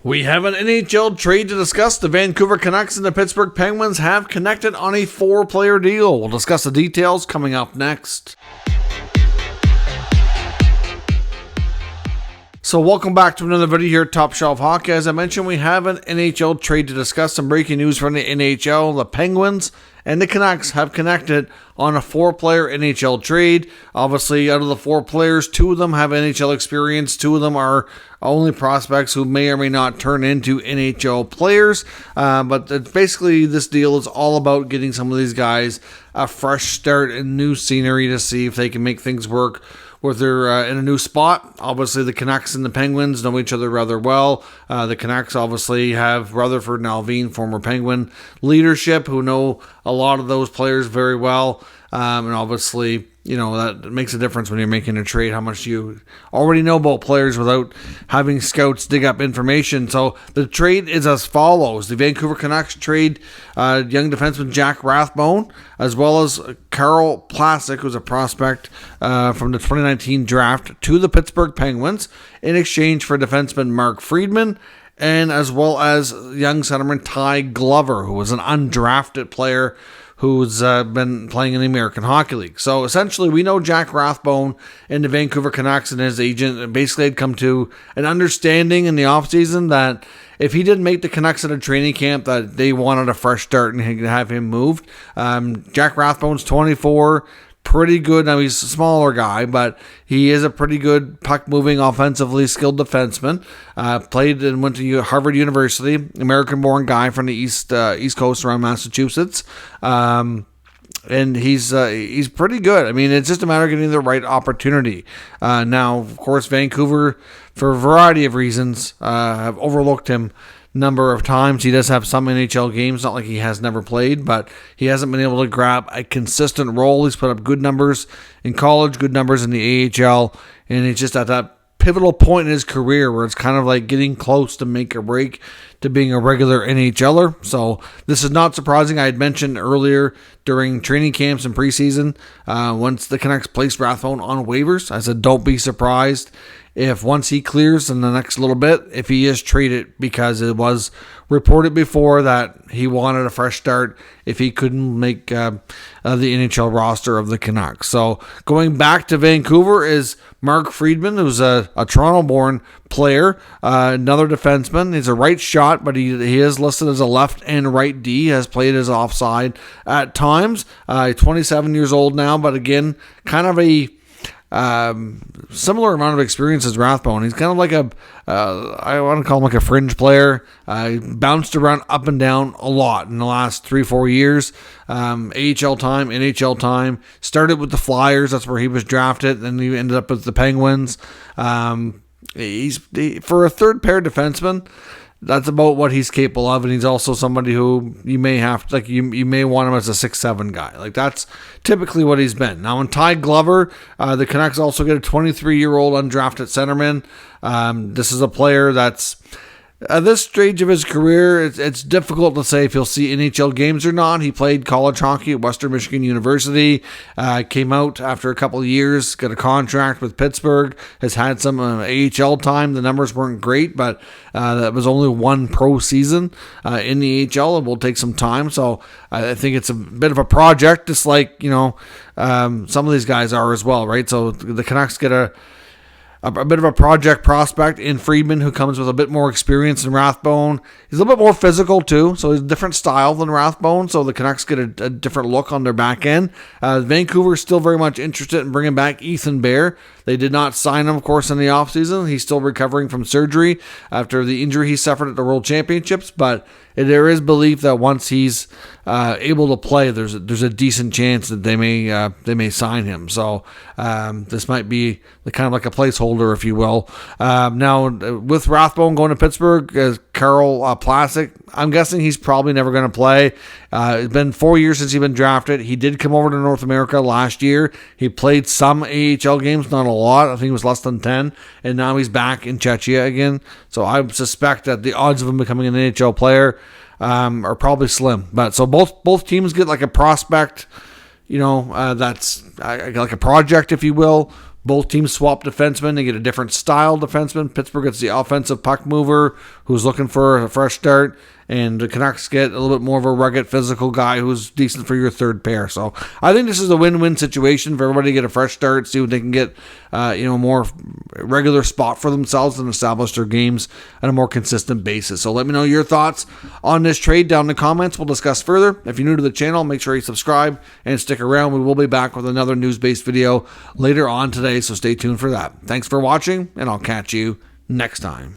We have an NHL trade to discuss. The Vancouver Canucks and the Pittsburgh Penguins have connected on a 4-player deal. We'll discuss the details coming up next. So welcome back to another video here at Top Shelf Hockey. As I mentioned, we have an NHL trade to discuss. Some breaking news from the NHL. The Penguins and the Canucks have connected on a 4-player NHL trade. Obviously, out of the 4 players, 2 of them have NHL experience. 2 of them are only prospects who may or may not turn into NHL players. But basically, this deal is all about getting some of these guys a fresh start and new scenery to see if they can make things work with their in a new spot. Obviously, the Canucks and the Penguins know each other rather well. The Canucks obviously have Rutherford and Alvin, former Penguin leadership, who know a lot of those players very well. And obviously, you know, that makes a difference when you're making a trade, how much you already know about players without having scouts dig up information. So the trade is as follows. The Vancouver Canucks trade young defenseman Jack Rathbone, as well as Karl Plasek, who's a prospect from the 2019 draft, to the Pittsburgh Penguins in exchange for defenseman Mark Friedman, and as well as young centerman Ty Glover, who was an undrafted player who's been playing in the American Hockey League. So essentially, we know Jack Rathbone and the Vancouver Canucks and his agent basically had come to an understanding in the offseason that if he didn't make the Canucks at a training camp, that they wanted a fresh start and have him moved. Jack Rathbone's 24, pretty good. Now, he's a smaller guy, but he is a pretty good puck-moving, offensively skilled defenseman. Played and went to Harvard University, American-born guy from the East Coast around Massachusetts. And he's pretty good. I mean, it's just a matter of getting the right opportunity. Now, of course, Vancouver, for a variety of reasons, have overlooked him number of times. He does have some NHL games, not like he has never played, but he hasn't been able to grab a consistent role. He's put up good numbers in college, good numbers in the AHL, and he's just at that pivotal point in his career where it's kind of like getting close to make or break to being a regular NHLer. So this is not surprising. I had mentioned earlier during training camps and preseason, once the Canucks placed Rathbone on waivers, I said don't be surprised if once he clears in the next little bit, if he is traded, because it was reported before that he wanted a fresh start if he couldn't make the NHL roster of the Canucks. So going back to Vancouver is Mark Friedman, who's a Toronto-born player, another defenseman. He's a right shot, but he is listed as a left and right D. He has played as offside at times. 27 years old now, but again, kind of a similar amount of experience as Rathbone. He's kind of like I want to call him like a fringe player. Bounced around up and down a lot in the last 3-4 years. AHL time, NHL time. Started with the Flyers. That's where he was drafted. Then he ended up with the Penguins. He's for a third pair defenseman, that's about what he's capable of, and he's also somebody who you may have to, like, you may want him as a 6'7" guy. Like, that's typically what he's been. Now, in Ty Glover, the Canucks also get a 23-year-old undrafted centerman. This is a player that's at this stage of his career, it's difficult to say if he'll see NHL games or not. He played college hockey at Western Michigan University, came out after a couple of years, got a contract with Pittsburgh, has had some AHL time. The numbers weren't great, but that was only one pro season in the AHL. It will take some time, so I think it's a bit of a project, just like, you know, some of these guys are as well, right? So the Canucks get a bit of a project prospect in Friedman, who comes with a bit more experience than Rathbone. He's a little bit more physical too, so he's a different style than Rathbone, so the Canucks get a different look on their back end. Vancouver is still very much interested in bringing back Ethan Bear. They did not sign him, of course, in the offseason. He's still recovering from surgery after the injury he suffered at the World Championships, but there is belief that once he's able to play, there's a decent chance that they may sign him. So this might be kind of like a placeholder, if you will. Now, with Rathbone going to Pittsburgh, Karl Plasek, I'm guessing he's probably never going to play. It's been 4 years since he's been drafted. He did come over to North America last year. He played some AHL games, not a lot. I think it was less than 10. And now he's back in Czechia again. So I suspect that the odds of him becoming an NHL player are probably slim. But so both teams get like a prospect, you know, that's like a project, if you will. Both teams swap defensemen. They get a different style defenseman. Pittsburgh gets the offensive puck mover who's looking for a fresh start. And the Canucks get a little bit more of a rugged, physical guy who's decent for your third pair. So I think this is a win-win situation for everybody to get a fresh start, see what they can get, a more regular spot for themselves and establish their games on a more consistent basis. So let me know your thoughts on this trade down in the comments. We'll discuss further. If you're new to the channel, make sure you subscribe and stick around. We will be back with another news-based video later on today, so stay tuned for that. Thanks for watching, and I'll catch you next time.